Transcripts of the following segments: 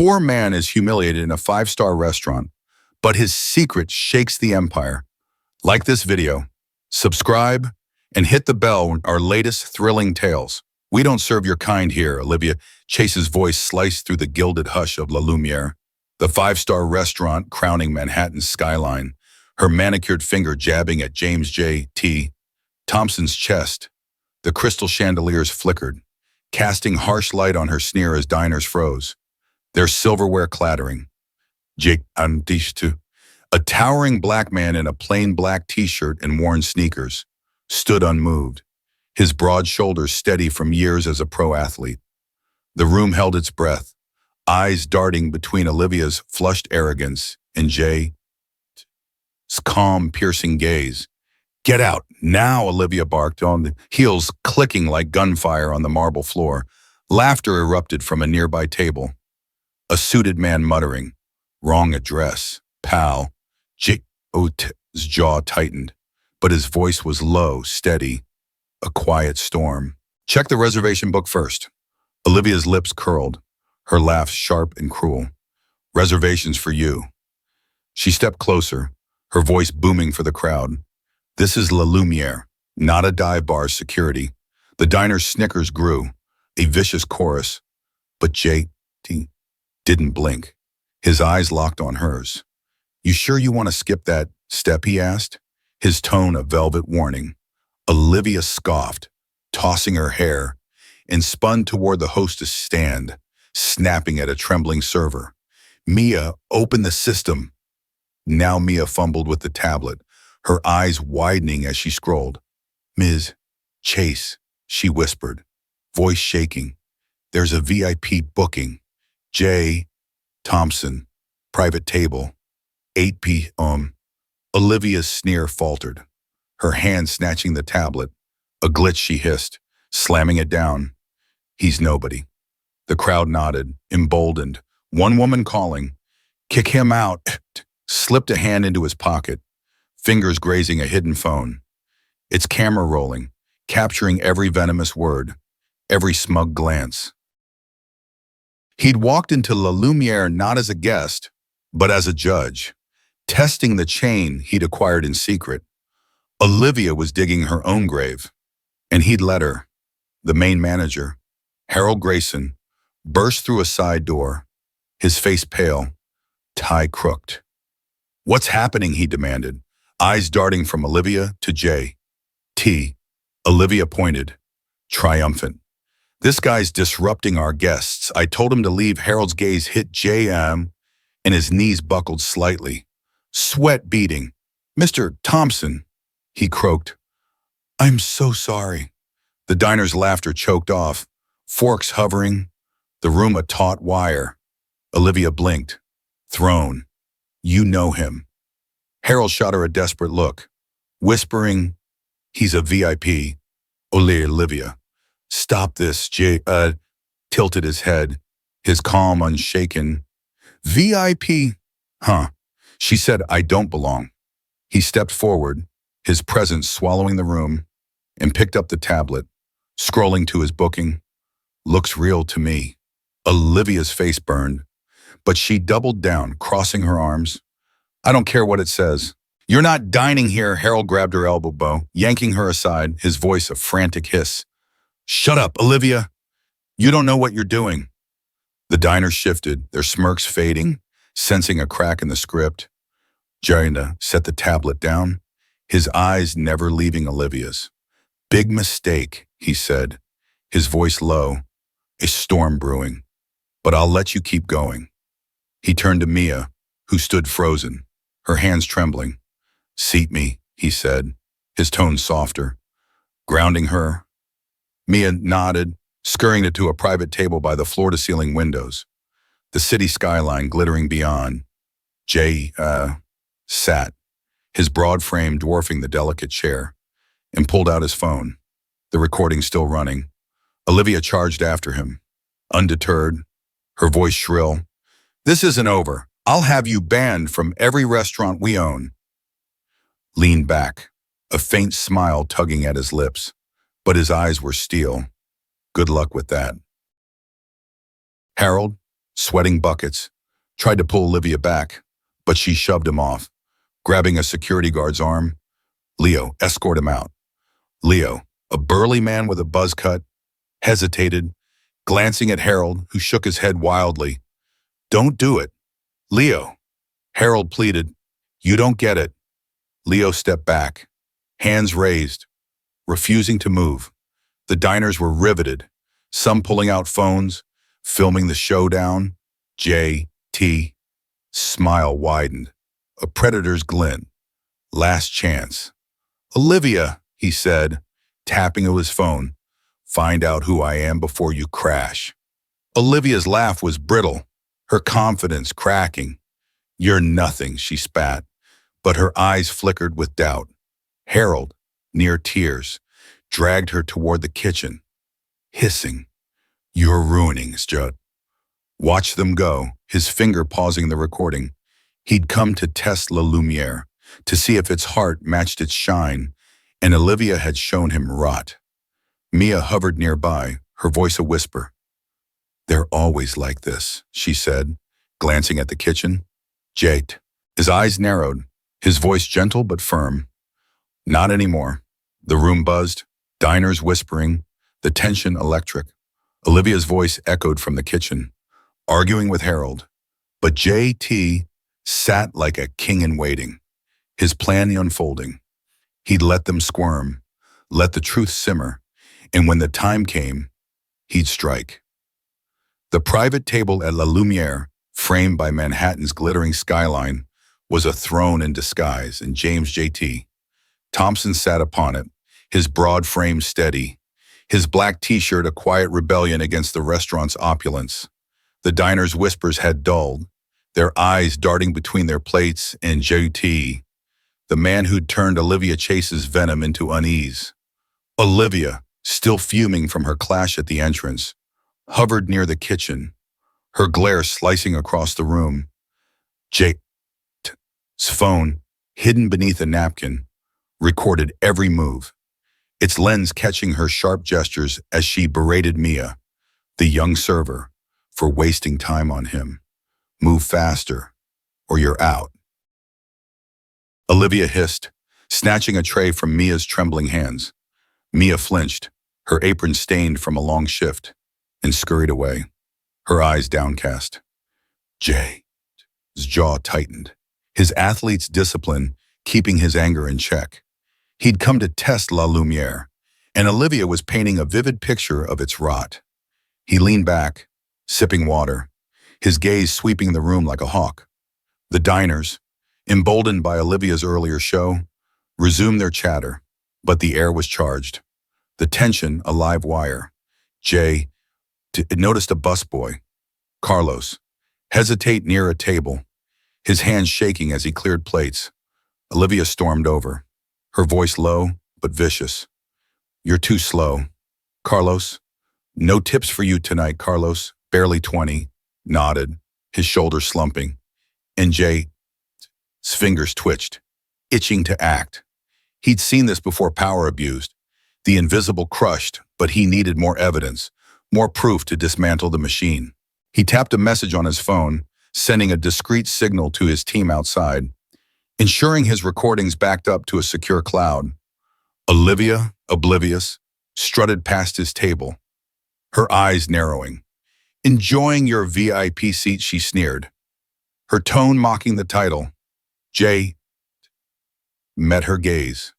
poor man is humiliated in a five-star restaurant, but his secret shakes the empire. Like this video, subscribe, and hit the bell for our latest thrilling tales. We don't serve your kind here, Olivia Chase's voice sliced through the gilded hush of La Lumiere, the five-star restaurant crowning Manhattan's skyline, her manicured finger jabbing at James J. T. Thompson's chest. The crystal chandeliers flickered, casting harsh light on her sneer as diners froze, their silverware clattering. Jake Andishtu, a towering black man in a plain black t-shirt and worn sneakers, stood unmoved, his broad shoulders steady from years as a pro athlete. The room held its breath, eyes darting between Olivia's flushed arrogance and Jay's calm, piercing gaze. "Get out, now," Olivia barked, on the heels clicking like gunfire on the marble floor. Laughter erupted from a nearby table. A suited man muttering, "Wrong address, pal." J.O.'s jaw tightened, but his voice was low, steady, a quiet storm. "Check the reservation book first." Olivia's lips curled, her laugh sharp and cruel. "Reservations for you." She stepped closer, her voice booming for the crowd. "This is La Lumiere, not a dive bar's security." The diner's snickers grew, a vicious chorus, but J.T. didn't blink. His eyes locked on hers. "You sure you want to skip that step?" he asked, his tone a velvet warning. Olivia scoffed, tossing her hair, and spun toward the hostess stand, snapping at a trembling server. "Mia, open the system." Now Mia fumbled with the tablet, her eyes widening as she scrolled. "Ms. Chase," she whispered, voice shaking. "There's a VIP booking. J. Thompson, private table, 8 p.m. Olivia's sneer faltered, her hand snatching the tablet. A glitch, she hissed, slamming it down. "He's nobody." The crowd nodded, emboldened. One woman calling, "Kick him out," slipped a hand into his pocket, fingers grazing a hidden phone. Its camera rolling, capturing every venomous word, every smug glance. He'd walked into La Lumiere not as a guest, but as a judge, testing the chain he'd acquired in secret. Olivia was digging her own grave, and he'd let her. The main manager, Harold Grayson, burst through a side door, his face pale, tie crooked. "What's happening?" he demanded, eyes darting from Olivia to J.T. Olivia pointed, triumphant. "This guy's disrupting our guests. I told him to leave." Harold's gaze hit J.M., and his knees buckled slightly, sweat beading. "Mr. Thompson," he croaked. "I'm so sorry." The diner's laughter choked off, forks hovering, the room a taut wire. Olivia blinked. "Throne. You know him." Harold shot her a desperate look, whispering, "He's a VIP. Olivia. Stop this." Tilted his head, his calm unshaken. "VIP? Huh." She said, "I don't belong." He stepped forward, his presence swallowing the room, and picked up the tablet, scrolling to his booking. "Looks real to me." Olivia's face burned, but she doubled down, crossing her arms. "I don't care what it says." "You're not dining here." Harold grabbed her elbow, yanking her aside, his voice a frantic hiss. "Shut up, Olivia. You don't know what you're doing." The diners shifted, their smirks fading, sensing a crack in the script. Jaina set the tablet down, his eyes never leaving Olivia's. "Big mistake," he said, his voice low, a storm brewing. "But I'll let you keep going." He turned to Mia, who stood frozen, her hands trembling. "Seat me," he said, his tone softer, grounding her. Mia nodded, scurrying to a private table by the floor-to-ceiling windows, the city skyline glittering beyond. Jay sat, his broad frame dwarfing the delicate chair, and pulled out his phone, the recording still running. Olivia charged after him, undeterred, her voice shrill. "This isn't over. I'll have you banned from every restaurant we own." Leaned back, a faint smile tugging at his lips, but his eyes were steel. "Good luck with that." Harold, sweating buckets, tried to pull Olivia back, but she shoved him off. Grabbing a security guard's arm, Leo, escort him out. Leo, a burly man with a buzz cut, hesitated, glancing at Harold, who shook his head wildly. Don't do it. Leo, Harold pleaded. You don't get it. Leo stepped back, hands raised, refusing to move. The diners were riveted, some pulling out phones, filming the showdown. J.T. smile widened. A predator's glint. Last chance. Olivia, he said, tapping at his phone. Find out who I am before you crash. Olivia's laugh was brittle, her confidence cracking. You're nothing, she spat, but her eyes flickered with doubt. Harold, near tears, dragged her toward the kitchen, hissing. You're ruining us, Judd. Watch them go, his finger pausing the recording. He'd come to test La Lumiere, to see if its heart matched its shine, and Olivia had shown him rot. Mia hovered nearby, her voice a whisper. They're always like this, she said, glancing at the kitchen. Jate. His eyes narrowed, his voice gentle but firm. Not anymore. The room buzzed, diners whispering, the tension electric. Olivia's voice echoed from the kitchen, arguing with Harold. But J.T. sat like a king in waiting, his plan unfolding. He'd let them squirm, let the truth simmer, and when the time came, he'd strike. The private table at La Lumiere, framed by Manhattan's glittering skyline, was a throne in disguise, and James J.T. Thompson sat upon it, his broad frame steady, his black t-shirt a quiet rebellion against the restaurant's opulence. The diners' whispers had dulled, their eyes darting between their plates, and J.T., the man who'd turned Olivia Chase's venom into unease. Olivia, still fuming from her clash at the entrance, hovered near the kitchen, her glare slicing across the room. Jake's phone, hidden beneath a napkin, recorded every move, its lens catching her sharp gestures as she berated Mia, the young server, for wasting time on him. Move faster, or you're out. Olivia hissed, snatching a tray from Mia's trembling hands. Mia flinched, her apron stained from a long shift, and scurried away, her eyes downcast. Jay's jaw tightened, his athlete's discipline keeping his anger in check. He'd come to test La Lumiere, and Olivia was painting a vivid picture of its rot. He leaned back, sipping water, his gaze sweeping the room like a hawk. The diners, emboldened by Olivia's earlier show, resumed their chatter, but the air was charged. The tension a live wire. Jay noticed a busboy, Carlos, hesitate near a table, his hands shaking as he cleared plates. Olivia stormed over, her voice low but vicious. You're too slow. Carlos, no tips for you tonight, Carlos, barely 20, nodded, his shoulders slumping. And Jay's fingers twitched, itching to act. He'd seen this before power abused, the invisible crushed, but he needed more evidence, more proof to dismantle the machine. He tapped a message on his phone, sending a discreet signal to his team outside, ensuring his recordings backed up to a secure cloud. Olivia, oblivious, strutted past his table, her eyes narrowing. Enjoying your VIP seat, she sneered, her tone mocking the title. Jay met her gaze,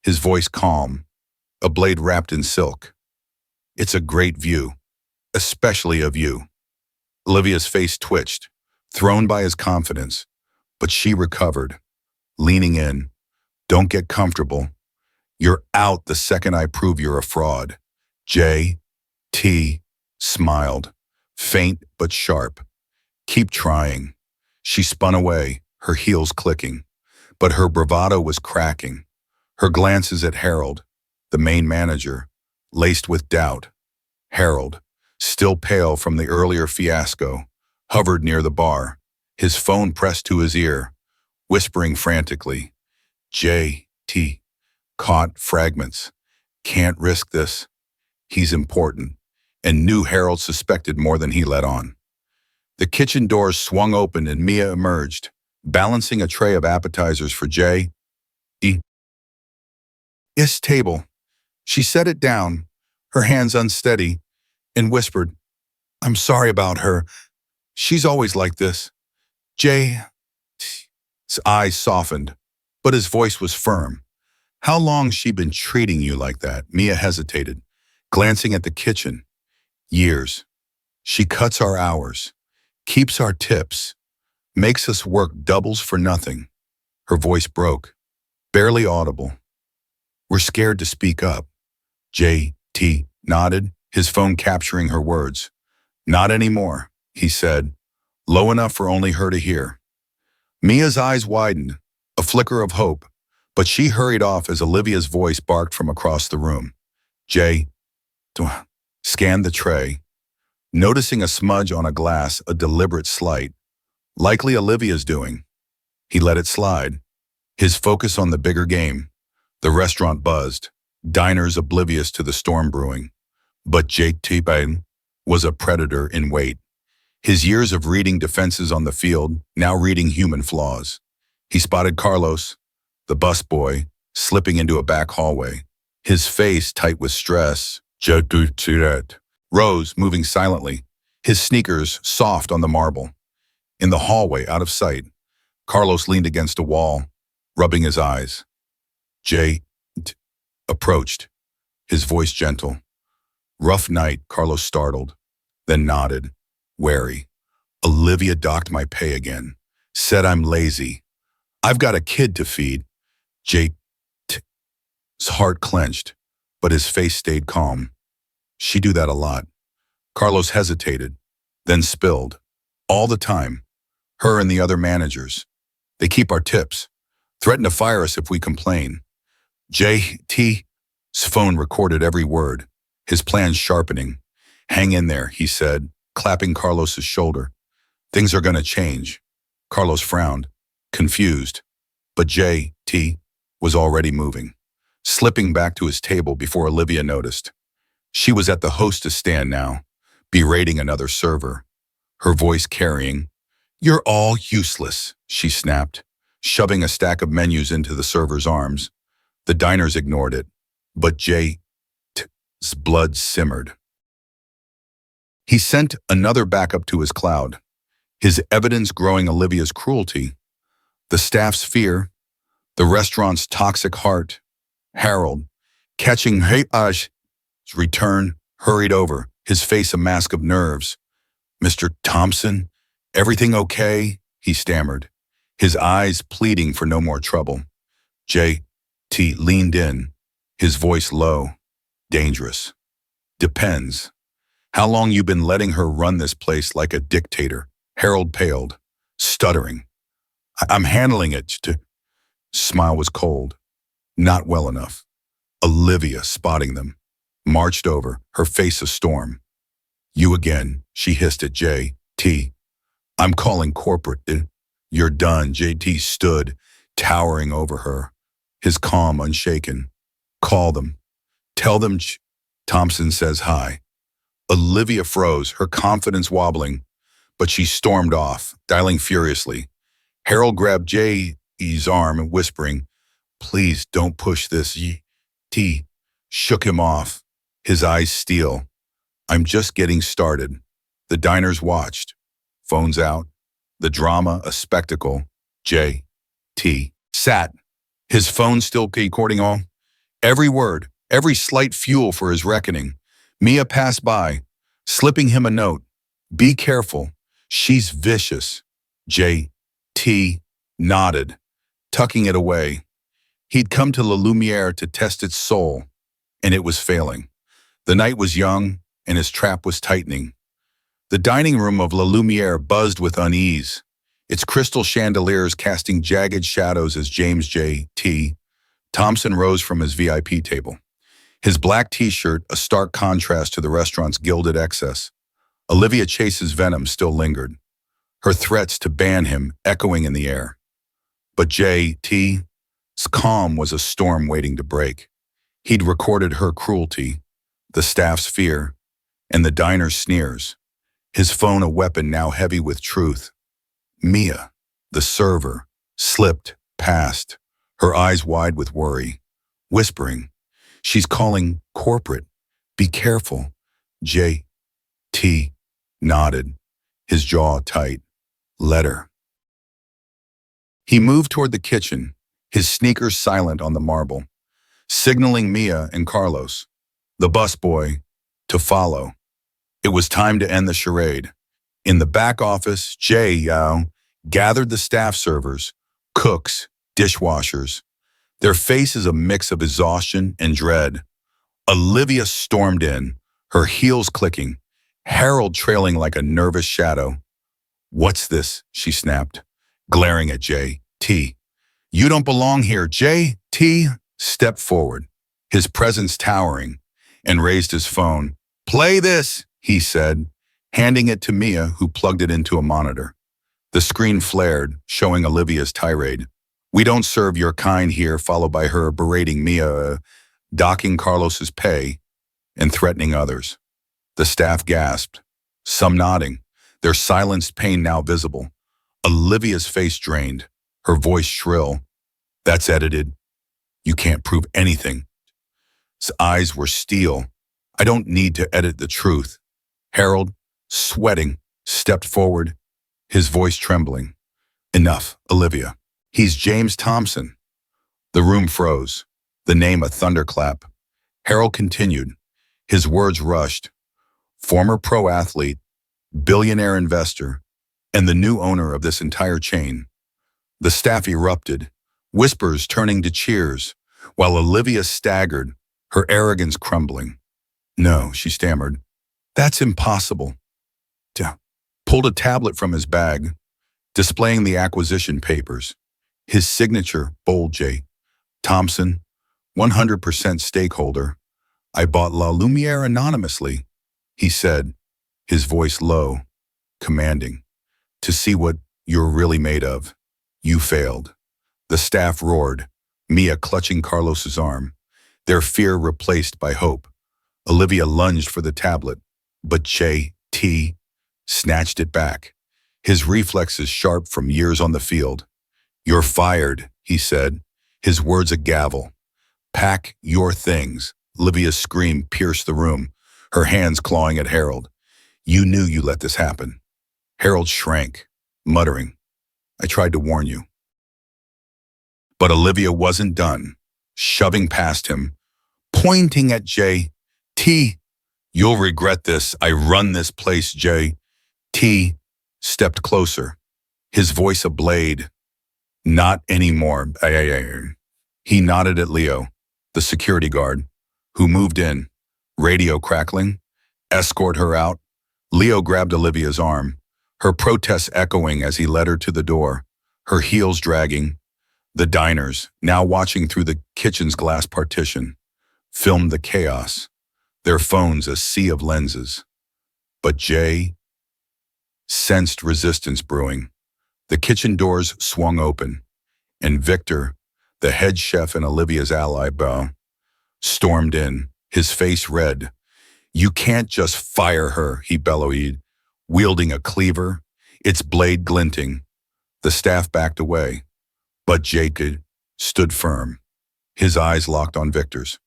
his voice calm, a blade wrapped in silk. It's a great view, especially of you. Olivia's face twitched, thrown by his confidence, but she recovered, leaning in. Don't get comfortable. You're out the second I prove you're a fraud. J.T. smiled, faint but sharp. Keep trying. She spun away, her heels clicking, but her bravado was cracking. Her glances at Harold, the main manager, laced with doubt. Harold, still pale from the earlier fiasco, hovered near the bar, his phone pressed to his ear, whispering frantically. J.T. caught fragments. Can't risk this. He's important, and knew Harold suspected more than he let on. The kitchen doors swung open and Mia emerged, balancing a tray of appetizers for J. E. S table. She set it down, her hands unsteady, and whispered, "I'm sorry about her. She's always like this." Jay's eyes softened, but his voice was firm. "How long's she been treating you like that?" Mia hesitated, glancing at the kitchen. "Years. She cuts our hours, keeps our tips, makes us work doubles for nothing." Her voice broke, barely audible. "We're scared to speak up." J.T. nodded, his phone capturing her words. "Not anymore," he said, low enough for only her to hear. Mia's eyes widened, a flicker of hope, but she hurried off as Olivia's voice barked from across the room. J. scanned the tray, noticing a smudge on a glass, a deliberate slight. Likely Olivia's doing. He let it slide, his focus on the bigger game. The restaurant buzzed, diners oblivious to the storm brewing. But J.T. was a predator in wait. His years of reading defenses on the field, now reading human flaws. He spotted Carlos, the busboy, slipping into a back hallway. His face tight with stress. Rose, moving silently, his sneakers soft on the marble. In the hallway, out of sight, Carlos leaned against a wall, rubbing his eyes. J. approached, his voice gentle. "Rough night," Carlos startled, then nodded, wary. "Olivia docked my pay again. Said I'm lazy. I've got a kid to feed." J's heart clenched, but his face stayed calm. "She do that a lot." Carlos hesitated, then spilled. "All the time. Her and the other managers. They keep our tips. Threaten to fire us if we complain." J.T.'s phone recorded every word, his plans sharpening. "Hang in there," he said, clapping Carlos's shoulder. "Things are gonna change." Carlos frowned, confused, but J.T. was already moving, slipping back to his table before Olivia noticed. She was at the hostess stand now, berating another server, her voice carrying. "You're all useless," she snapped, shoving a stack of menus into the server's arms. The diners ignored it, but J.'s blood simmered. He sent another backup to his cloud, his evidence growing Olivia's cruelty, the staff's fear, the restaurant's toxic heart. Harold, catching Hayash's return, hurried over, his face a mask of nerves. "Mr. Thompson, everything okay?" he stammered, his eyes pleading for no more trouble. J.T. leaned in, his voice low. "Dangerous. Depends. How long you been letting her run this place like a dictator?" Harold paled, stuttering. I'm handling it." Smile was cold. "Not well enough." Olivia, spotting them, marched over, her face a storm. "You again," she hissed at J.T. "I'm calling corporate." "You're done." J.T. stood, towering over her, his calm unshaken. "Call them. Tell them Thompson says hi." Olivia froze, her confidence wobbling, but she stormed off, dialing furiously. Harold grabbed J.E.'s arm, whispering, "Please don't push this." T shook him off, his eyes steel. "I'm just getting started." The diners watched, phones out, the drama a spectacle. J.T. sat, his phone still recording all. Every word, every slight fuel for his reckoning. Mia passed by, slipping him a note. "Be careful. She's vicious." J.T. nodded, tucking it away. He'd come to La Lumiere to test its soul, and it was failing. The night was young, and his trap was tightening. The dining room of La Lumiere buzzed with unease, its crystal chandeliers casting jagged shadows as James J.T. Thompson rose from his VIP table. His black t-shirt, a stark contrast to the restaurant's gilded excess. Olivia Chase's venom still lingered, her threats to ban him echoing in the air. But J.T.'s calm was a storm waiting to break. He'd recorded her cruelty, the staff's fear, and the diner's sneers. his phone a weapon now heavy with truth. Mia, the server, slipped past, her eyes wide with worry, whispering, "She's calling corporate. Be careful." J.T. nodded, his jaw tight. "Letter." He moved toward the kitchen, his sneakers silent on the marble, signaling Mia and Carlos, the busboy, to follow. It was time to end the charade. In the back office, Jay Yao gathered the staff servers, cooks, dishwashers, their faces a mix of exhaustion and dread. Olivia stormed in, her heels clicking, Harold trailing like a nervous shadow. "What's this?" she snapped, glaring at J.T. "You don't belong here." J.T. stepped forward, his presence towering, and raised his phone. "Play this," he said, handing it to Mia, who plugged it into a monitor. The screen flared, showing Olivia's tirade. "We don't serve your kind here," followed by her berating Mia, docking Carlos's pay, and threatening others. The staff gasped, some nodding, their silenced pain now visible. Olivia's face drained, her voice shrill. "That's edited. You can't prove anything." His eyes were steel. "I don't need to edit the truth." Harold, sweating, stepped forward, his voice trembling. "Enough, Olivia. He's James Thompson." The room froze, the name a thunderclap. Harold continued, his words rushed. "Former pro athlete, billionaire investor, and the new owner of this entire chain." The staff erupted, whispers turning to cheers, while Olivia staggered, her arrogance crumbling. "No," she stammered. "That's impossible." Pulled a tablet from his bag, displaying the acquisition papers. His signature, bold J. Thompson, 100% stakeholder. "I bought La Lumiere anonymously," he said, his voice low, commanding. "To see what you're really made of. You failed." The staff roared, Mia clutching Carlos's arm, their fear replaced by hope. Olivia lunged for the tablet, but J.T. snatched it back, his reflexes sharp from years on the field. "You're fired," he said, his words a gavel. "Pack your things." Olivia's scream pierced the room, her hands clawing at Harold. "You knew you let this happen." Harold shrank, muttering, "I tried to warn you." But Olivia wasn't done, shoving past him, pointing at J.T. "You'll regret this. I run this place." J.T. stepped closer, his voice a blade. "Not anymore." He nodded at Leo, the security guard, who moved in, radio crackling. "Escort her out." Leo grabbed Olivia's arm, her protests echoing as he led her to the door, her heels dragging. The diners, now watching through the kitchen's glass partition, filmed the chaos, their phones a sea of lenses. But Jay sensed resistance brewing. The kitchen doors swung open, and Victor, the head chef and Olivia's ally, stormed in, his face red. "You can't just fire her," he bellowed, wielding a cleaver, its blade glinting. The staff backed away, but Jacob stood firm, his eyes locked on Victor's.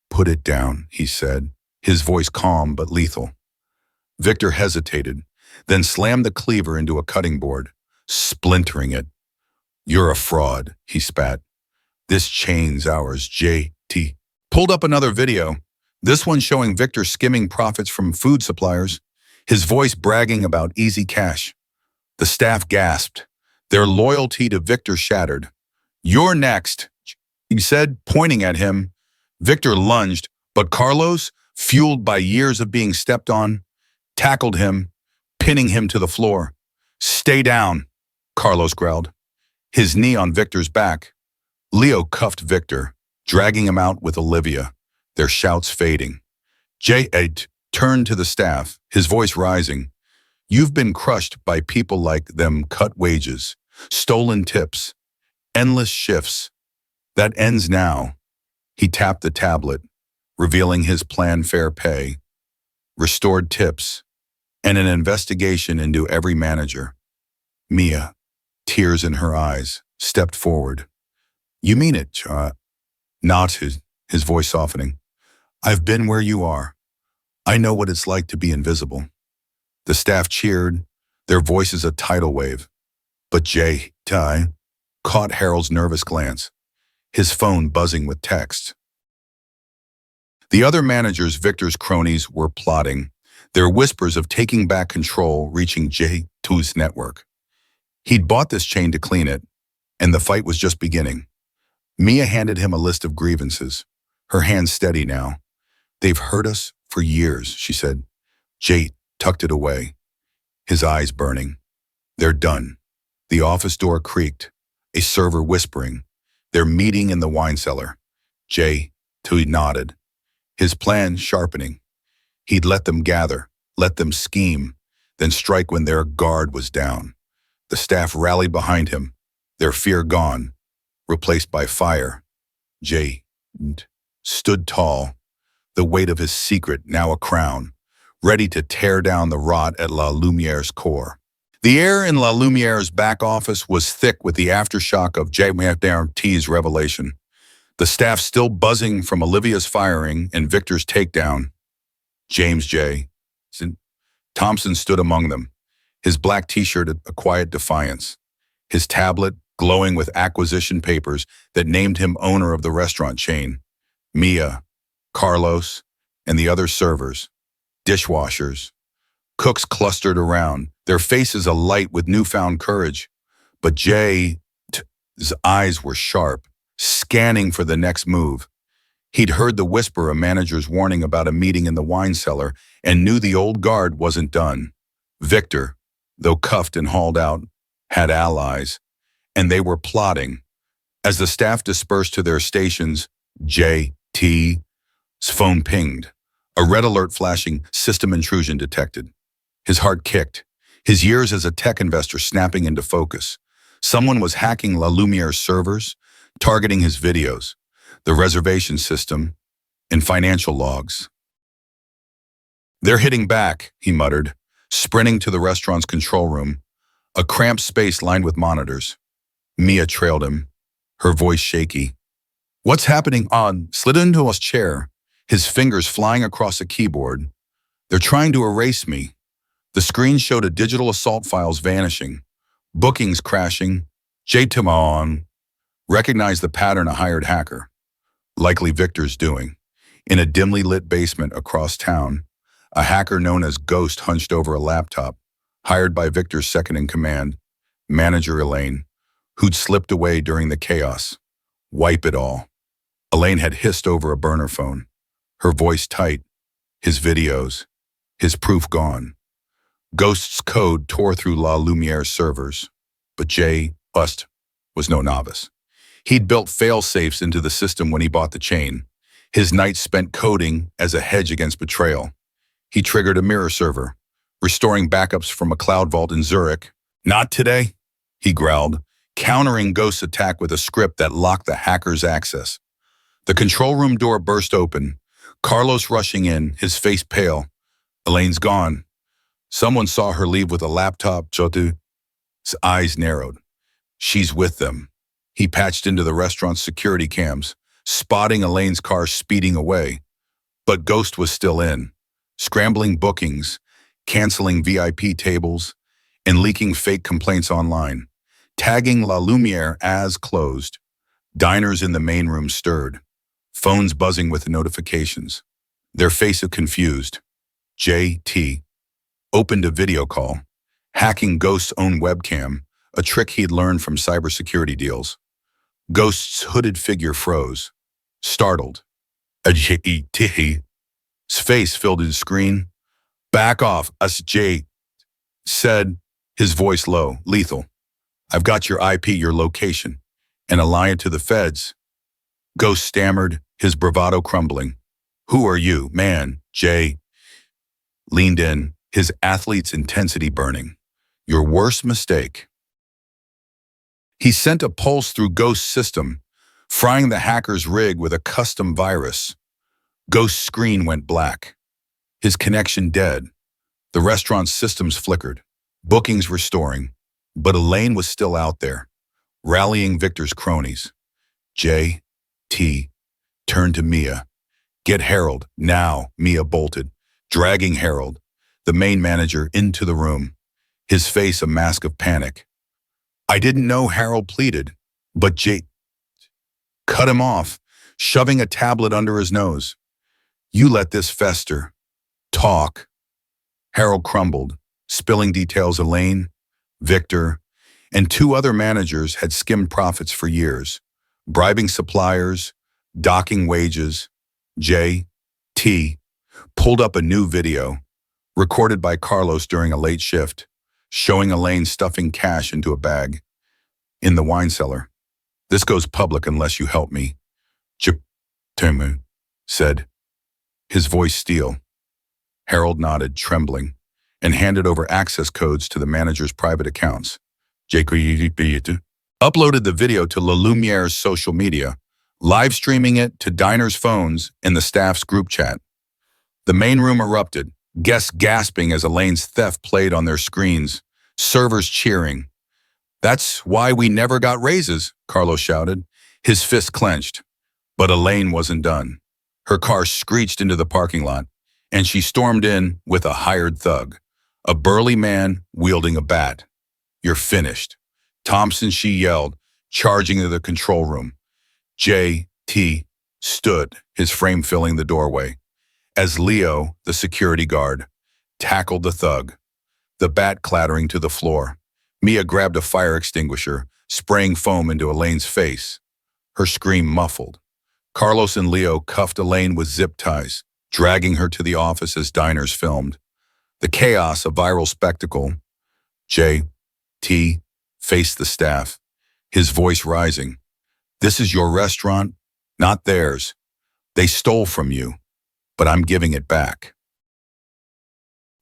"Put it down," he said, his voice calm but lethal. Victor hesitated, then slammed the cleaver into a cutting board, splintering it. "You're a fraud," he spat. "This chain's ours." J.T. pulled up another video, this one showing Victor skimming profits from food suppliers, his voice bragging about easy cash. The staff gasped, their loyalty to Victor shattered. "You're next," he said, pointing at him. Victor lunged, but Carlos, fueled by years of being stepped on, tackled him, pinning him to the floor. "Stay down," Carlos growled, his knee on Victor's back. Leo cuffed Victor, dragging him out with Olivia, their shouts fading. J.Ed turned to the staff, his voice rising. "You've been crushed by people like them, cut wages, stolen tips, endless shifts. That ends now." He tapped the tablet, revealing his plan: fair pay, restored tips, and an investigation into every manager. Mia, tears in her eyes, stepped forward. You mean it, Not his voice softening. I've been where you are. I know what it's like to be invisible. The staff cheered, their voices a tidal wave. But Ty caught Harold's nervous glance, his phone buzzing with texts. The other managers, Victor's cronies, were plotting, their whispers of taking back control reaching J2's network. He'd bought this chain to clean it, and the fight was just beginning. Mia handed him a list of grievances, her hands steady now. They've hurt us for years, she said. Jay tucked it away, his eyes burning. They're done. The office door creaked, a server whispering. They're meeting in the wine cellar. Jay nodded, his plan sharpening. He'd let them gather, let them scheme, then strike when their guard was down. The staff rallied behind him, their fear gone, replaced by fire. Jay stood tall, the weight of his secret now a crown, ready to tear down the rot at La Lumiere's core. The air in La Lumiere's back office was thick with the aftershock of JT's revelation. The staff still buzzing from Olivia's firing and Victor's takedown. James J. Thompson stood among them, his black t-shirt a quiet defiance, his tablet glowing with acquisition papers that named him owner of the restaurant chain. Mia, Carlos, and the other servers, dishwashers, cooks clustered around, their faces alight with newfound courage. But Jay's eyes were sharp, scanning for the next move. He'd heard the whisper of managers warning about a meeting in the wine cellar and knew the old guard wasn't done. Victor, though cuffed and hauled out, had allies, and they were plotting. As the staff dispersed to their stations, J.T.'s phone pinged, a red alert flashing, system intrusion detected. His heart kicked, his years as a tech investor snapping into focus. Someone was hacking La Lumiere's servers, targeting his videos, the reservation system, and financial logs. They're hitting back, he muttered, sprinting to the restaurant's control room, a cramped space lined with monitors. Mia trailed him, her voice shaky. What's happening? Slid into his chair, his fingers flying across a keyboard. They're trying to erase me. The screen showed a digital assault files vanishing, bookings crashing. J-Timon recognized the pattern, a hired hacker, likely Victor's doing. In a dimly lit basement across town, a hacker known as Ghost hunched over a laptop, hired by Victor's second-in-command, manager Elaine, who'd slipped away during the chaos. Wipe it all. Elaine had hissed over a burner phone, her voice tight, his videos, his proof gone. Ghost's code tore through La Lumiere's servers, but Jay Bust was no novice. He'd built fail-safes into the system when he bought the chain, his nights spent coding as a hedge against betrayal. He triggered a mirror server, restoring backups from a cloud vault in Zurich. Not today, he growled, countering Ghost's attack with a script that locked the hacker's access. The control room door burst open, Carlos rushing in, his face pale. Elaine's gone. Someone saw her leave with a laptop. Jotu's eyes narrowed. She's with them. He patched into the restaurant's security cams, spotting Elaine's car speeding away. But Ghost was still in, scrambling bookings, canceling VIP tables, and leaking fake complaints online, tagging La Lumiere as closed. Diners in the main room stirred, phones buzzing with notifications, their faces confused. J.T. opened a video call, hacking Ghost's own webcam, a trick he'd learned from cybersecurity deals. Ghost's hooded figure froze, startled. J.T.'s face filled his screen. Back off, us J. said, his voice low, lethal. I've got your IP, your location, and a line to the feds. Ghost stammered, his bravado crumbling. Who are you, man? Jay leaned in, his athlete's intensity burning. Your worst mistake. He sent a pulse through Ghost's system, frying the hacker's rig with a custom virus. Ghost's screen went black, his connection dead. The restaurant's systems flickered, bookings restoring, but Elaine was still out there, rallying Victor's cronies. J.T. turned to Mia. Get Harold, now, Mia bolted, dragging Harold, the main manager, into the room, his face a mask of panic. I didn't know, Harold pleaded, but J. cut him off, shoving a tablet under his nose. You let this fester. Talk. Harold crumbled, spilling details. Elaine, Victor, and two other managers had skimmed profits for years, bribing suppliers, docking wages. J.T. pulled up a new video, recorded by Carlos during a late shift, showing Elaine stuffing cash into a bag. In the wine cellar. This goes public unless you help me, J.T. said, his voice steel. Harold nodded, trembling, and handed over access codes to the manager's private accounts. J.T. uploaded the video to La Lumiere's social media, live streaming it to diners' phones and the staff's group chat. The main room erupted, guests gasping as Elaine's theft played on their screens, servers cheering. That's why we never got raises, Carlos shouted, his fist clenched. But Elaine wasn't done. Her car screeched into the parking lot, and she stormed in with a hired thug, a burly man wielding a bat. You're finished. Thompson, she yelled, charging into the control room. J.T. stood, his frame filling the doorway, as Leo, the security guard, tackled the thug, the bat clattering to the floor. Mia grabbed a fire extinguisher, spraying foam into Elaine's face. Her scream muffled. Carlos and Leo cuffed Elaine with zip ties, dragging her to the office as diners filmed. The chaos a viral spectacle. J.T. faced the staff, his voice rising. This is your restaurant, not theirs. They stole from you, but I'm giving it back.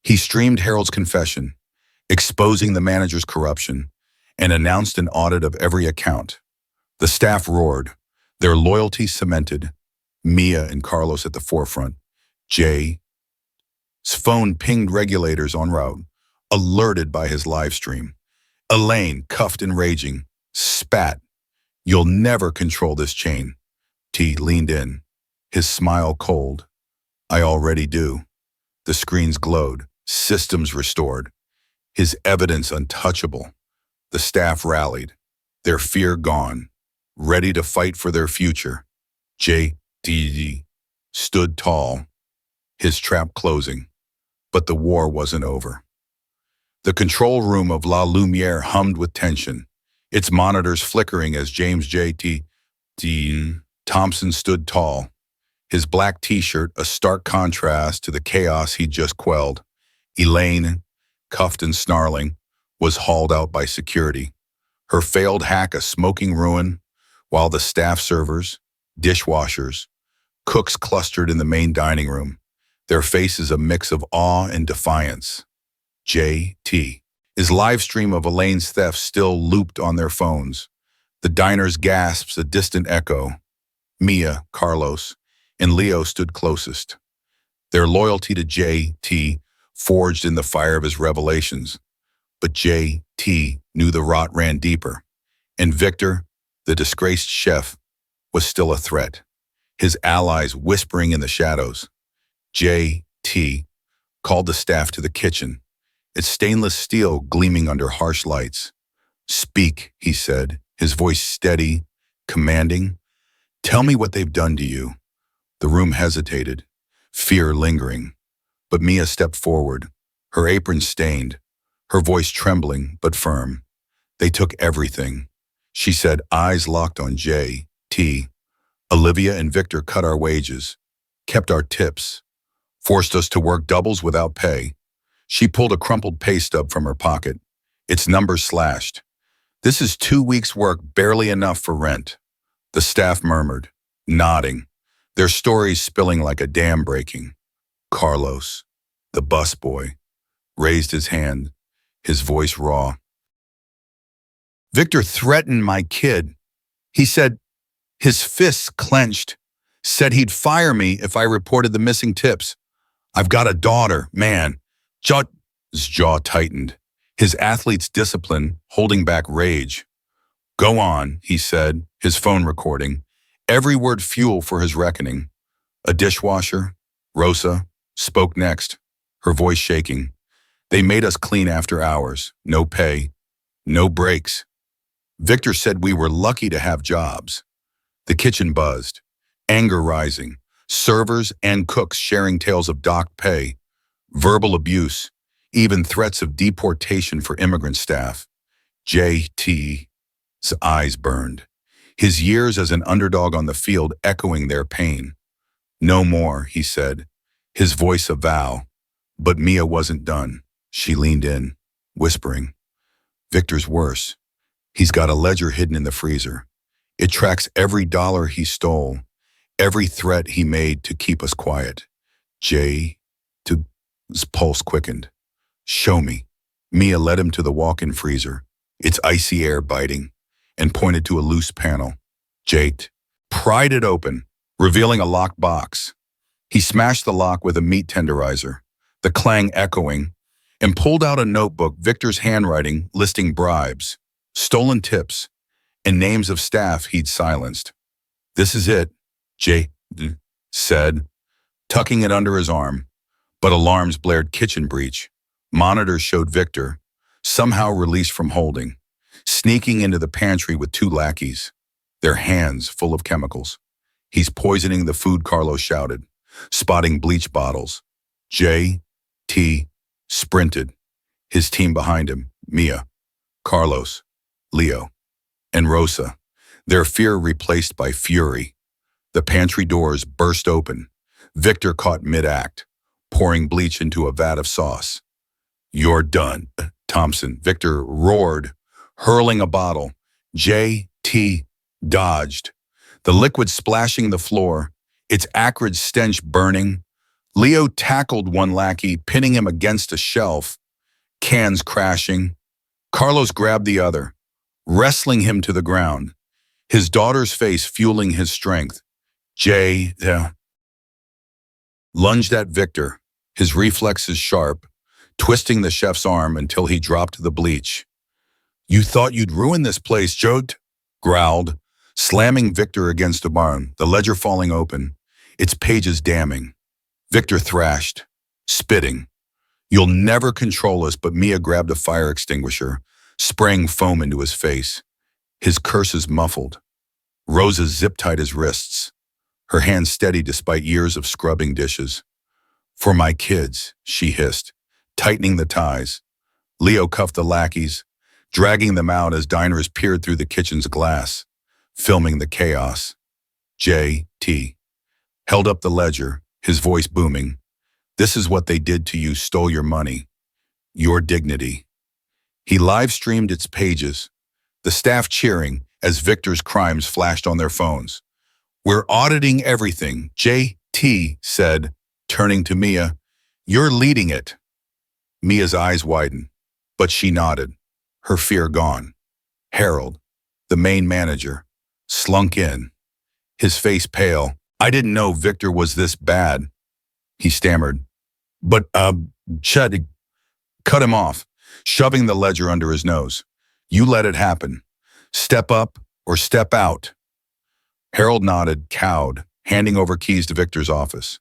He streamed Harold's confession, exposing the manager's corruption, and announced an audit of every account. The staff roared, their loyalty cemented, Mia and Carlos at the forefront. Jay's phone pinged regulators en route, alerted by his live stream. Elaine, cuffed and raging, spat. You'll never control this chain. T leaned in, his smile cold. I already do. The screens glowed, systems restored, his evidence untouchable. The staff rallied, their fear gone, ready to fight for their future. J.D. stood tall, his trap closing, but the war wasn't over. The control room of La Lumiere hummed with tension, its monitors flickering as James J.T. Thompson stood tall, his black t-shirt a stark contrast to the chaos he'd just quelled. Elaine, cuffed and snarling, was hauled out by security, her failed hack a smoking ruin, while the staff servers, dishwashers, cooks clustered in the main dining room, their faces a mix of awe and defiance. J.T. His live stream of Elaine's theft still looped on their phones, the diner's gasps a distant echo. Mia, Carlos, and Leo stood closest, their loyalty to J.T. forged in the fire of his revelations. But J.T. knew the rot ran deeper, and Victor, the disgraced chef, was still a threat, his allies whispering in the shadows. J.T. called the staff to the kitchen, its stainless steel gleaming under harsh lights. Speak, he said, his voice steady, commanding. Tell me what they've done to you. The room hesitated, fear lingering. But Mia stepped forward, her apron stained, her voice trembling but firm. They took everything, she said, eyes locked on J.T. Olivia and Victor cut our wages, kept our tips, forced us to work doubles without pay. She pulled a crumpled pay stub from her pocket, its numbers slashed. This is 2 weeks' work, barely enough for rent. The staff murmured, nodding, their stories spilling like a dam breaking. Carlos, the busboy, raised his hand, his voice raw. Victor threatened my kid. He said, his fists clenched, said he'd fire me if I reported the missing tips. I've got a daughter, man. jaw tightened, his athlete's discipline holding back rage. Go on, he said, his phone recording, every word fuel for his reckoning. A dishwasher, Rosa, spoke next, her voice shaking. They made us clean after hours, no pay, no breaks. Victor said we were lucky to have jobs. The kitchen buzzed, anger rising, servers and cooks sharing tales of docked pay, verbal abuse, even threats of deportation for immigrant staff. J.T.'s eyes burned, his years as an underdog on the field echoing their pain. No more, he said, his voice a vow. But Mia wasn't done. She leaned in, whispering, Victor's worse. He's got a ledger hidden in the freezer. It tracks every dollar he stole, every threat he made to keep us quiet. His pulse quickened. Show me. Mia led him to the walk-in freezer, its icy air biting, and pointed to a loose panel. Jake pried it open, revealing a locked box. He smashed the lock with a meat tenderizer, the clang echoing, and pulled out a notebook, Victor's handwriting listing bribes, stolen tips, and names of staff he'd silenced. This is it, Jake said, tucking it under his arm. But alarms blared kitchen breach. Monitors showed Victor, somehow released from holding, sneaking into the pantry with two lackeys, their hands full of chemicals. He's poisoning the food, Carlos shouted, spotting bleach bottles. J.T. sprinted, his team behind him, Mia, Carlos, Leo, and Rosa, their fear replaced by fury. The pantry doors burst open. Victor caught mid-act, pouring bleach into a vat of sauce. You're done, Thompson, Victor roared, hurling a bottle. J.T. dodged, the liquid splashing the floor, its acrid stench burning. Leo tackled one lackey, pinning him against a shelf, cans crashing. Carlos grabbed the other, wrestling him to the ground, his daughter's face fueling his strength. Jay lunged at Victor, his reflexes sharp, twisting the chef's arm until he dropped the bleach. You thought you'd ruin this place, Joe, growled, slamming Victor against a barn, the ledger falling open, its pages damning. Victor thrashed, spitting. You'll never control us, but Mia grabbed a fire extinguisher, spraying foam into his face, his curses muffled. Rosa zip-tied his wrists, her hands steady despite years of scrubbing dishes. For my kids, she hissed, tightening the ties. Leo cuffed the lackeys, dragging them out as diners peered through the kitchen's glass, filming the chaos. J.T. held up the ledger, his voice booming. This is what they did to you, stole your money, your dignity. He live-streamed its pages, the staff cheering as Victor's crimes flashed on their phones. We're auditing everything, J.T. said, turning to Mia. You're leading it. Mia's eyes widened, but she nodded, her fear gone. Harold, the main manager, slunk in, his face pale. I didn't know Victor was this bad, he stammered. But, Chud cut him off, shoving the ledger under his nose. You let it happen. Step up or step out. Harold nodded, cowed, handing over keys to Victor's office.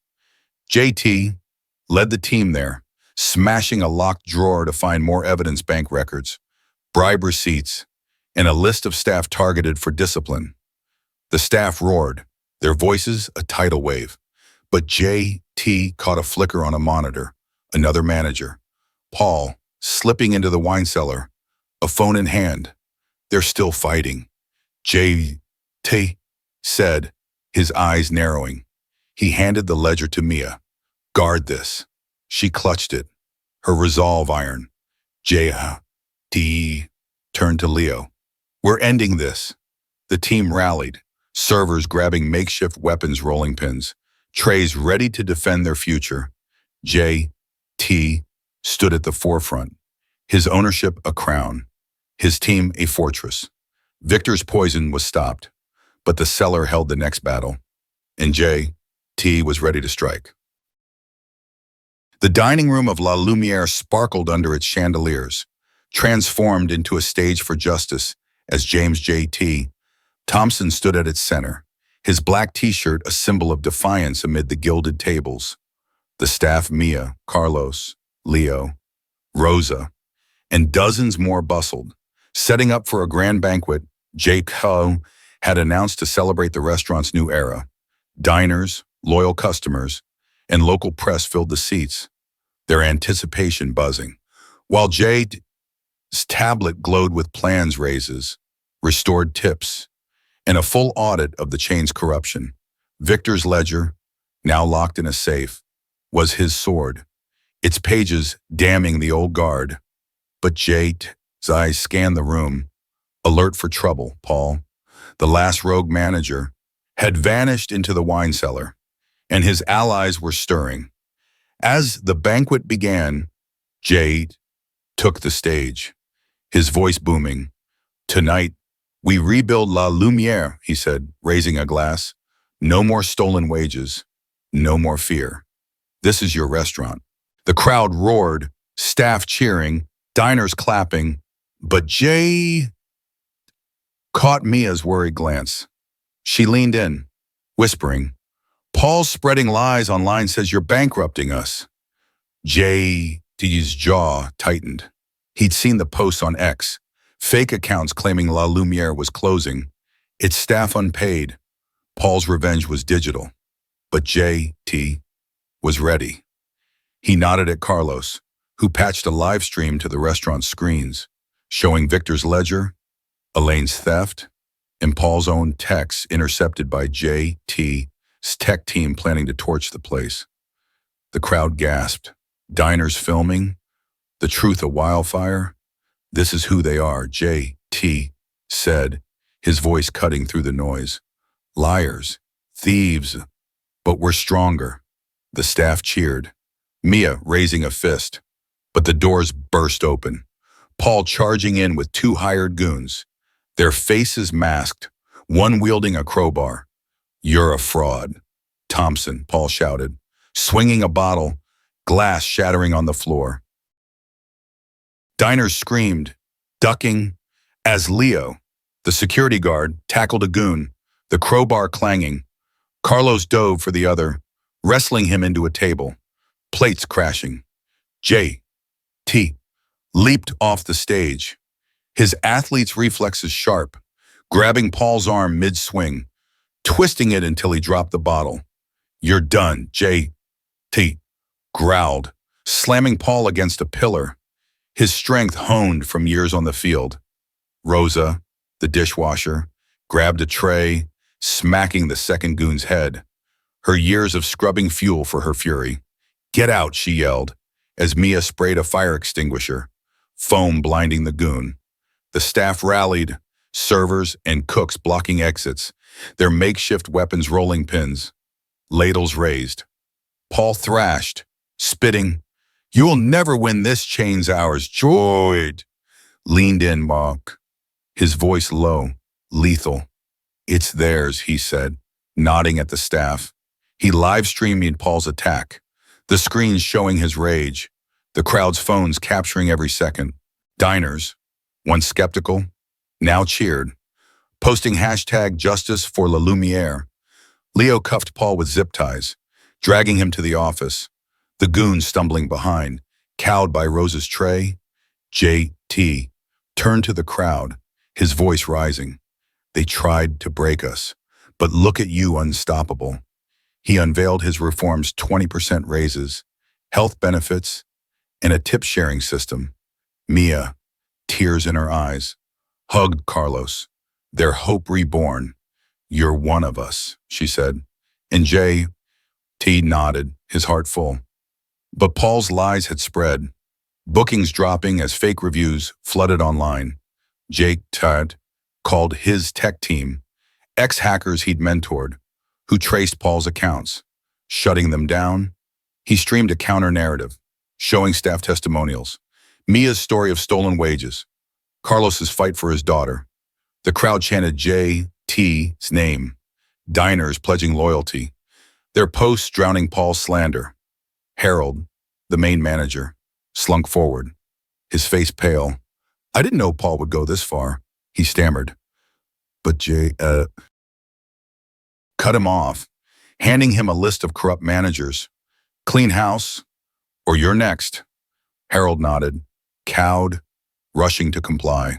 J.T. led the team there, smashing a locked drawer to find more evidence, bank records, bribe receipts, and a list of staff targeted for discipline. The staff roared, their voices a tidal wave. But J.T. caught a flicker on a monitor, another manager, Paul, slipping into the wine cellar, a phone in hand. They're still fighting. J.T. said, his eyes narrowing. He handed the ledger to Mia. Guard this. She clutched it, her resolve iron. J.T. turned to Leo. We're ending this. The team rallied, servers grabbing makeshift weapons, rolling pins, trays ready to defend their future. J.T. stood at the forefront, his ownership a crown, his team a fortress. Victor's poison was stopped, but the cellar held the next battle, and J.T. was ready to strike. The dining room of La Lumiere sparkled under its chandeliers, transformed into a stage for justice as James J.T. Thompson stood at its center, his black t-shirt a symbol of defiance amid the gilded tables. The staff Mia, Carlos, Leo, Rosa, and dozens more bustled, setting up for a grand banquet Jake Ho had announced to celebrate the restaurant's new era. Diners, loyal customers, and local press filled the seats, their anticipation buzzing, while Jade's tablet glowed with plans raises, restored tips, and a full audit of the chain's corruption. Victor's ledger, now locked in a safe, was his sword, its pages damning the old guard. But Jade's eyes scanned the room, alert for trouble. Paul, the last rogue manager, had vanished into the wine cellar, and his allies were stirring. As the banquet began, Jade took the stage, his voice booming. "Tonight, we rebuild La Lumiere," he said, raising a glass. "No more stolen wages, no more fear. This is your restaurant." The crowd roared, staff cheering, diners clapping, but Jay caught Mia's worried glance. She leaned in, whispering, "Paul's spreading lies online, says you're bankrupting us." Jay's jaw tightened. He'd seen the posts on X, fake accounts claiming La Lumiere was closing, its staff unpaid. Paul's revenge was digital, but JT was ready. He nodded at Carlos, who patched a live stream to the restaurant's screens, showing Victor's ledger, Elaine's theft, and Paul's own texts intercepted by JT's tech team planning to torch the place. The crowd gasped. Diners filming, the truth a wildfire. "This is who they are," JT said, his voice cutting through the noise. "Liars, thieves, but we're stronger." The staff cheered, Mia raising a fist, but the doors burst open, Paul charging in with two hired goons, their faces masked, one wielding a crowbar. "You're a fraud, Thompson," Paul shouted, swinging a bottle, glass shattering on the floor. Diners screamed, ducking, as Leo, the security guard, tackled a goon, the crowbar clanging. Carlos dove for the other, wrestling him into a table, plates crashing. J.T. leaped off the stage, his athlete's reflexes sharp, grabbing Paul's arm mid-swing, twisting it until he dropped the bottle. "You're done," J.T. growled, slamming Paul against a pillar, his strength honed from years on the field. Rosa, the dishwasher, grabbed a tray, smacking the second goon's head, her years of scrubbing fuel for her fury. "Get out," she yelled, as Mia sprayed a fire extinguisher, foam blinding the goon. The staff rallied, servers and cooks blocking exits, their makeshift weapons rolling pins, ladles raised. Paul thrashed, spitting, "You'll never win this, chain's ours." Joyd leaned in, Mark, his voice low, lethal. "It's theirs," he said, nodding at the staff. He live-streamed Paul's attack, the screens showing his rage, the crowd's phones capturing every second. Diners, once skeptical, now cheered, posting hashtag justice for La Lumiere. Leo cuffed Paul with zip ties, dragging him to the office, the goons stumbling behind, cowed by Rosa's tray. J.T. turned to the crowd, his voice rising. "They tried to break us, but look at you, unstoppable." He unveiled his reforms: 20% raises, health benefits, and a tip-sharing system. Mia, tears in her eyes, hugged Carlos, their hope reborn. "You're one of us," she said, and J.T. nodded, his heart full. But Paul's lies had spread, bookings dropping as fake reviews flooded online. Jake Tudd called his tech team, ex-hackers he'd mentored, who traced Paul's accounts, shutting them down. He streamed a counter-narrative, showing staff testimonials, Mia's story of stolen wages, Carlos's fight for his daughter. The crowd chanted J.T.'s name, diners pledging loyalty, their posts drowning Paul's slander. Harold, the main manager, slunk forward, his face pale. I didn't know Paul would go this far, he stammered. But Jay, cut him off, handing him a list of corrupt managers. Clean house, or you're next. Harold nodded, cowed, rushing to comply.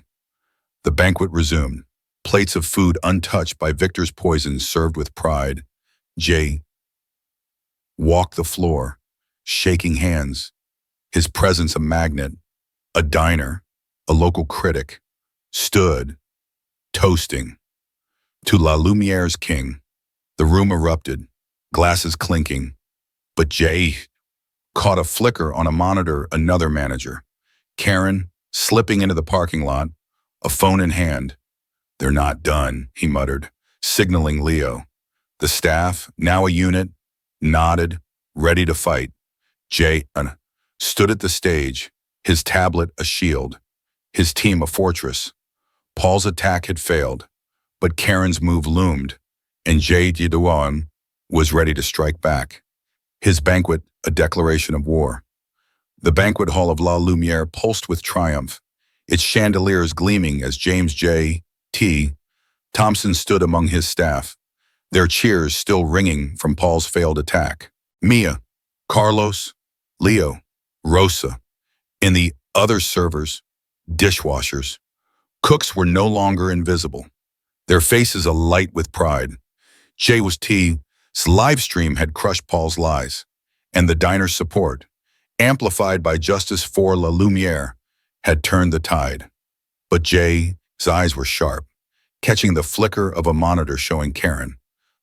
The banquet resumed, plates of food untouched by Victor's poison served with pride. Jay walked the floor, shaking hands, his presence a magnet. A diner, a local critic, stood, toasting. To La Lumiere's king. The room erupted, glasses clinking. But Jay caught a flicker on a monitor, another manager. Karen, slipping into the parking lot, a phone in hand. They're not done, he muttered, signaling Leo. The staff, now a unit, nodded, ready to fight. Jay stood at the stage, his tablet a shield, his team a fortress. Paul's attack had failed, but Karen's move loomed, and Jay Diduan was ready to strike back. His banquet a declaration of war. The banquet hall of La Lumiere pulsed with triumph, its chandeliers gleaming as James J. T. Thompson stood among his staff, their cheers still ringing from Paul's failed attack. Mia, Carlos, Leo, Rosa, and the other servers, dishwashers, cooks were no longer invisible, their faces alight with pride. JWT's live stream had crushed Paul's lies, and the diner's support, amplified by Justice for La Lumiere, had turned the tide. But Jay's eyes were sharp, catching the flicker of a monitor showing Karen,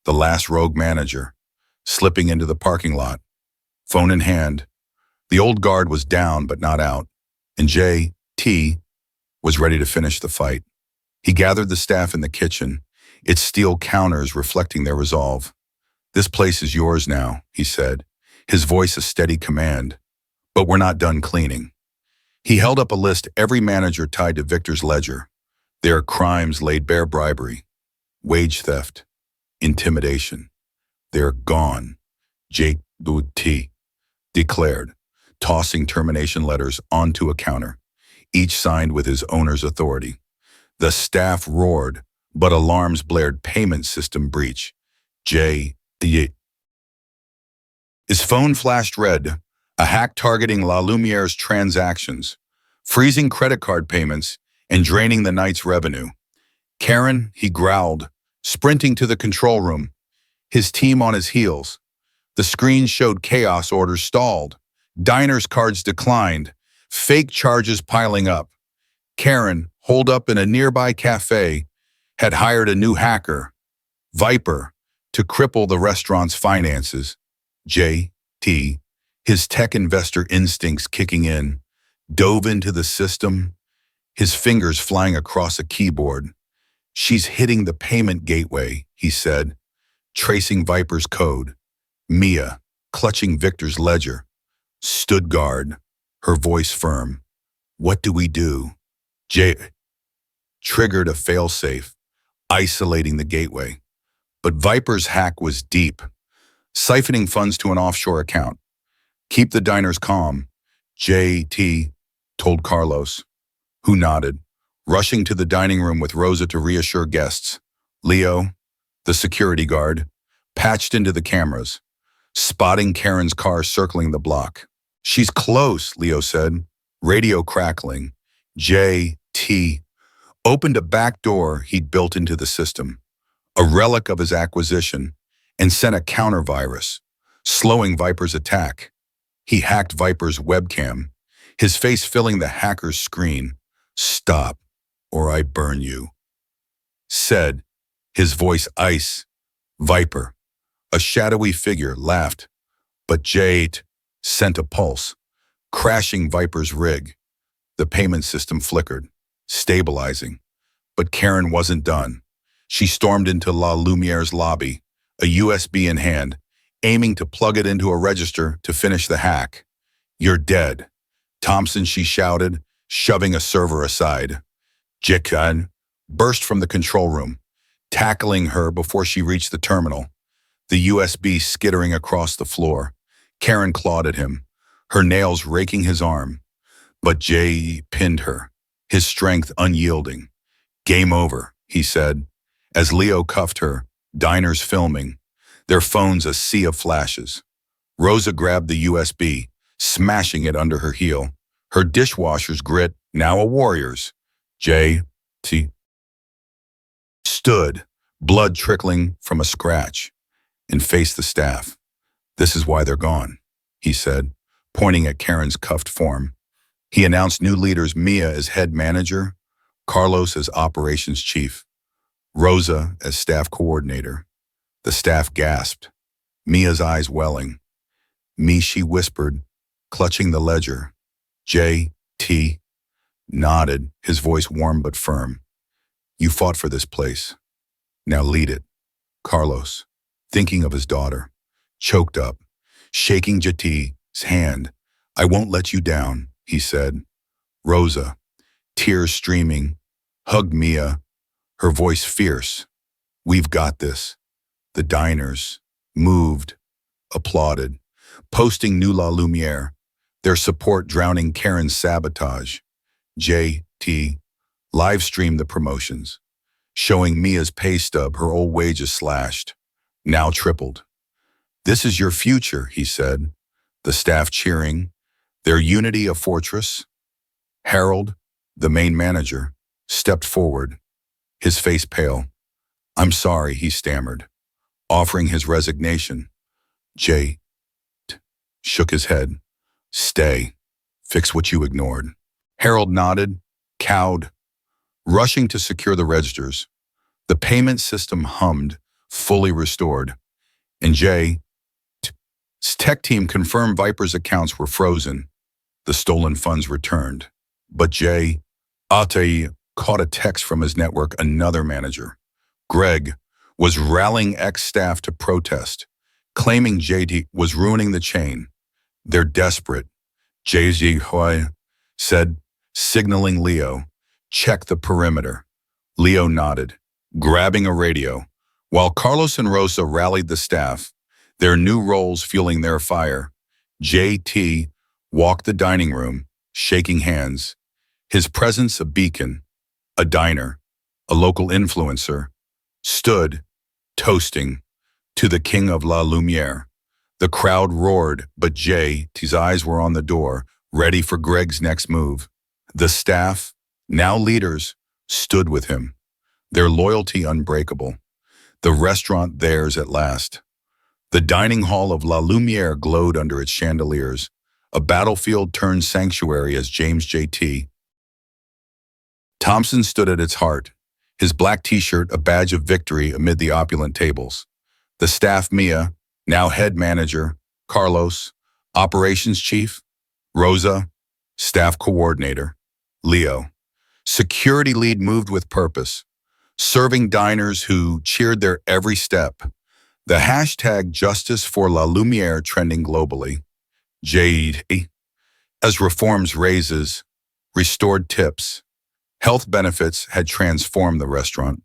the last rogue manager, slipping into the parking lot, phone in hand. The old guard was down but not out, and J.T. was ready to finish the fight. He gathered the staff in the kitchen, its steel counters reflecting their resolve. This place is yours now, he said, his voice a steady command. But we're not done cleaning. He held up a list every manager tied to Victor's ledger. Their crimes laid bare bribery, wage theft, intimidation. They're gone, J.T. declared, tossing termination letters onto a counter, each signed with his owner's authority. The staff roared, but alarms blared payment system breach. His phone flashed red, a hack targeting La Lumiere's transactions, freezing credit card payments and draining the night's revenue. Karen, he growled, sprinting to the control room, his team on his heels. The screen showed chaos orders stalled, diners' cards declined, fake charges piling up. Karen, holed up in a nearby cafe, had hired a new hacker, Viper, to cripple the restaurant's finances. J.T., his tech investor instincts kicking in, dove into the system, his fingers flying across a keyboard. She's hitting the payment gateway, he said, tracing Viper's code. Mia, clutching Victor's ledger, stood guard, her voice firm. What do we do? Jay triggered a failsafe, isolating the gateway. But Viper's hack was deep, siphoning funds to an offshore account. Keep the diners calm, J.T. told Carlos, who nodded, rushing to the dining room with Rosa to reassure guests. Leo, the security guard, patched into the cameras, spotting Karen's car circling the block. She's close, Leo said, radio crackling. J.T. opened a back door he'd built into the system, a relic of his acquisition, and sent a counter-virus, slowing Viper's attack. He hacked Viper's webcam, his face filling the hacker's screen. Stop, or I burn you, said, his voice ice. Viper, a shadowy figure, laughed, but Jade sent a pulse, crashing Viper's rig. The payment system flickered, stabilizing. But Karen wasn't done. She stormed into La Lumiere's lobby, a USB in hand, aiming to plug it into a register to finish the hack. You're dead, Thompson, she shouted, shoving a server aside. Jikan burst from the control room, tackling her before she reached the terminal, the USB skittering across the floor. Karen clawed at him, her nails raking his arm. But Jay pinned her, his strength unyielding. "Game over," he said, as Leo cuffed her, diners filming, their phones a sea of flashes. Rosa grabbed the USB, smashing it under her heel. Her dishwasher's grit, now a warrior's. J.T. stood, blood trickling from a scratch, and faced the staff. "This is why they're gone," he said, pointing at Karen's cuffed form. He announced new leaders: Mia as head manager, Carlos as operations chief, Rosa as staff coordinator. The staff gasped, Mia's eyes welling. "Me," she whispered, clutching the ledger. J.T. nodded, his voice warm but firm. "You fought for this place. Now lead it." Carlos, thinking of his daughter, choked up, shaking J.T.'s hand. "I won't let you down," he said. Rosa, tears streaming, hugged Mia, her voice fierce. "We've got this." The diners, moved, applauded, posting new La Lumiere, their support drowning Karen's sabotage. J.T. live-streamed the promotions, showing Mia's pay stub, her old wages slashed, now tripled. "This is your future," he said, the staff cheering, their unity a fortress. Harold, the main manager, stepped forward, his face pale. "I'm sorry," he stammered, offering his resignation. J.T. shook his head. "Stay. Fix what you ignored." Harold nodded, cowed, rushing to secure the registers. The payment system hummed, fully restored, and J.'s tech team confirmed Viper's accounts were frozen. The stolen funds returned. But J.'s caught a text from his network. Another manager, Greg, was rallying ex-staff to protest, claiming J.D. was ruining the chain. "They're desperate," J.Z. said, signaling Leo. "Check the perimeter." Leo nodded, grabbing a radio, while Carlos and Rosa rallied the staff, their new roles fueling their fire. J.T. walked the dining room, shaking hands, his presence a beacon. A diner, a local influencer, stood, toasting, to the king of La Lumiere. The crowd roared, but J.T.'s eyes were on the door, ready for Greg's next move. The staff, now leaders, stood with him, their loyalty unbreakable. The restaurant theirs at last. The dining hall of La Lumiere glowed under its chandeliers, a battlefield turned sanctuary as James J.T. Thompson stood at its heart, his black t-shirt a badge of victory amid the opulent tables. The staff: Mia, now head manager, Carlos, operations chief, Rosa, staff coordinator, Leo, security lead, moved with purpose, serving diners who cheered their every step. The hashtag Justice for La Lumiere trending globally. J.D. as reforms, raises, restored tips, health benefits had transformed the restaurant,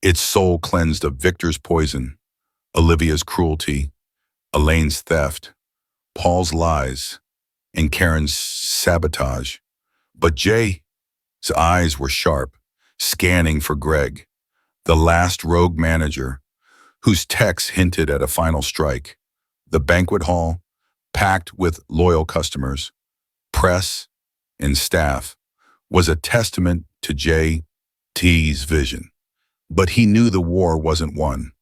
its soul cleansed of Victor's poison, Olivia's cruelty, Elaine's theft, Paul's lies, and Karen's sabotage. But Jay's eyes were sharp, scanning for Greg, the last rogue manager, whose texts hinted at a final strike. The banquet hall, packed with loyal customers, press, and staff, was a testament to J.T.'s vision. But he knew the war wasn't won.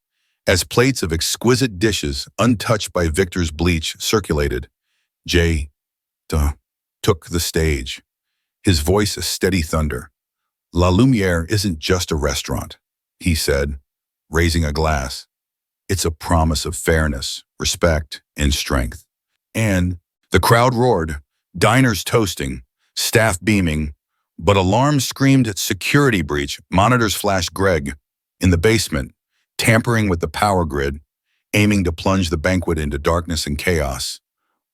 As plates of exquisite dishes, untouched by Victor's bleach, circulated, J.T. took the stage, his voice a steady thunder. "La Lumiere isn't just a restaurant," he said, raising a glass. "It's a promise of fairness, respect, and strength." And the crowd roared, diners toasting, staff beaming, but alarms screamed at security breach. Monitors flashed Greg in the basement, tampering with the power grid, aiming to plunge the banquet into darkness and chaos.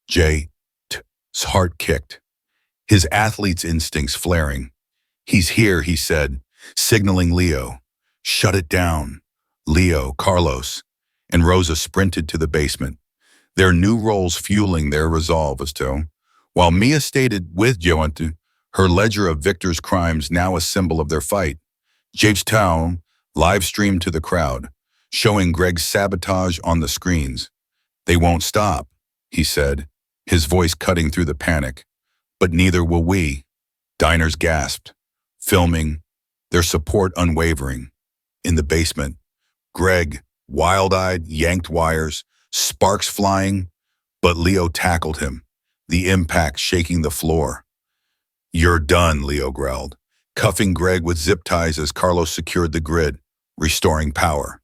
Jay's heart kicked, his athlete's instincts flaring. "He's here," he said, signaling Leo. "Shut it down." Leo, Carlos, and Rosa sprinted to the basement, their new roles fueling their resolve as to While Mia stated with Joantu, her ledger of Victor's crimes now a symbol of their fight. Jake's Town live streamed to the crowd, showing Greg's sabotage on the screens. "They won't stop," he said, his voice cutting through the panic. "But neither will we." Diners gasped, filming, their support unwavering. In the basement, Greg, wild-eyed, yanked wires, sparks flying, but Leo tackled him, the impact shaking the floor. "You're done," Leo growled, cuffing Greg with zip ties as Carlos secured the grid, restoring power.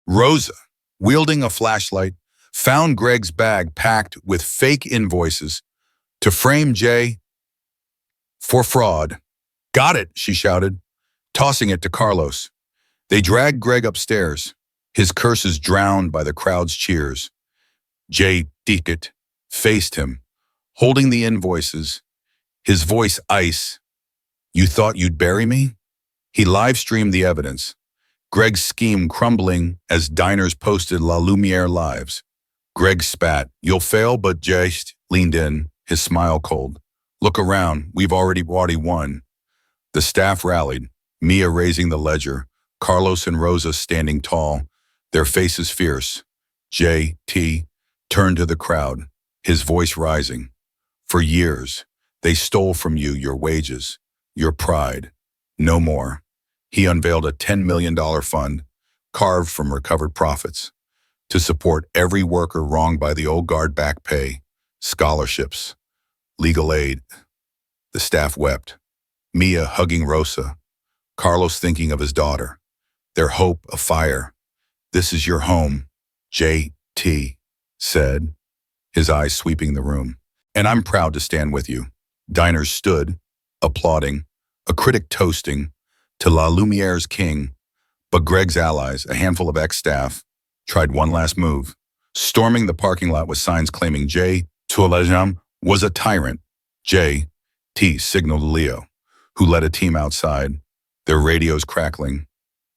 Rosa, wielding a flashlight, found Greg's bag packed with fake invoices to frame Jay for fraud. "Got it," she shouted, tossing it to Carlos. They dragged Greg upstairs, his curses drowned by the crowd's cheers. Jay Deekett faced him, holding the invoices, his voice ice. "You thought you'd bury me?" He live-streamed the evidence, Greg's scheme crumbling as diners posted La Lumiere lives. Greg spat. "You'll fail," but Jay leaned in, his smile cold. "Look around, we've already won." The staff rallied, Mia raising the ledger, Carlos and Rosa standing tall, their faces fierce. J.T. turned to the crowd, his voice rising. "For years, they stole from you your wages, your pride. No more." He unveiled a $10 million fund, carved from recovered profits, to support every worker wronged by the old guard back pay, scholarships, legal aid. The staff wept, Mia hugging Rosa, Carlos thinking of his daughter, their hope afire. "This is your home," J.T. said, his eyes sweeping the room. "And I'm proud to stand with you." Diners stood, applauding, a critic toasting to La Lumiere's king. But Greg's allies, a handful of ex-staff, tried one last move, storming the parking lot with signs claiming J. Tuolajam was a tyrant. J.T. signaled Leo, who led a team outside, their radios crackling.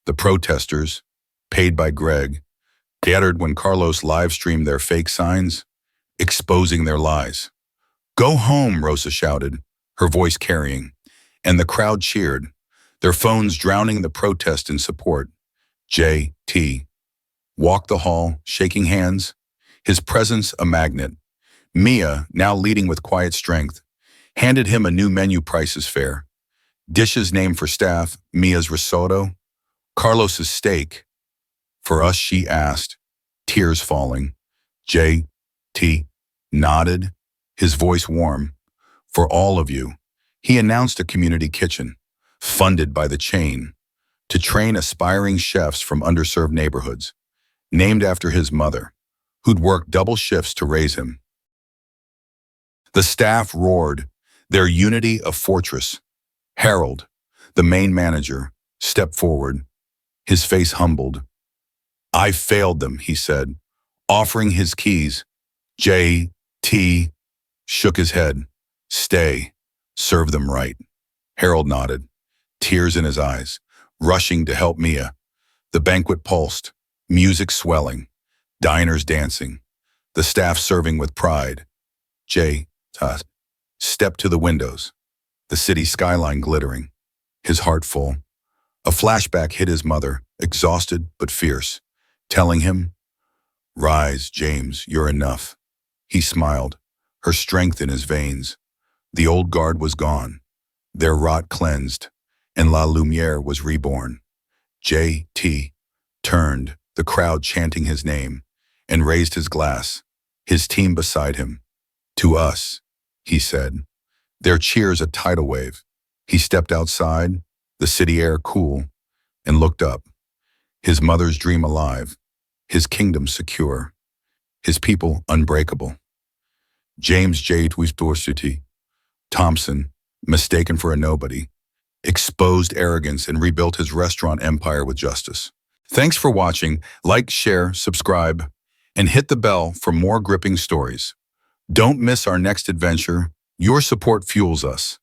The protesters, paid by Greg, gathered when Carlos live-streamed their fake signs, exposing their lies. "Go home," Rosa shouted, her voice carrying, and the crowd cheered, their phones drowning the protest in support. J.T. walked the hall, shaking hands, his presence a magnet. Mia, now leading with quiet strength, handed him a new menu prices fare. Dishes named for staff, Mia's risotto, Carlos's steak. "For us," she asked, tears falling. J.T. nodded, his voice warm. "For all of you." He announced a community kitchen, funded by the chain, to train aspiring chefs from underserved neighborhoods, named after his mother, who'd worked double shifts to raise him. The staff roared, their unity a fortress. Harold, the main manager, stepped forward, his face humbled. "I failed them," he said, offering his keys. J.T. shook his head. "Stay. Serve them right." Harold nodded, tears in his eyes, rushing to help Mia. The banquet pulsed, music swelling, diners dancing, the staff serving with pride. J.T. stepped to the windows, the city skyline glittering, his heart full. A flashback hit his mother, exhausted but fierce, telling him, "Rise, James, you're enough." He smiled, her strength in his veins. The old guard was gone, their rot cleansed, and La Lumiere was reborn. J.T. turned, the crowd chanting his name, and raised his glass, his team beside him. "To us," he said, their cheers a tidal wave. He stepped outside, the city air cool, and looked up, his mother's dream alive, his kingdom secure, his people unbreakable. James J. Twistorcity, Thompson, mistaken for a nobody, exposed arrogance and rebuilt his restaurant empire with justice. Thanks for watching. Like, share, subscribe, and hit the bell for more gripping stories. Don't miss our next adventure. Your support fuels us.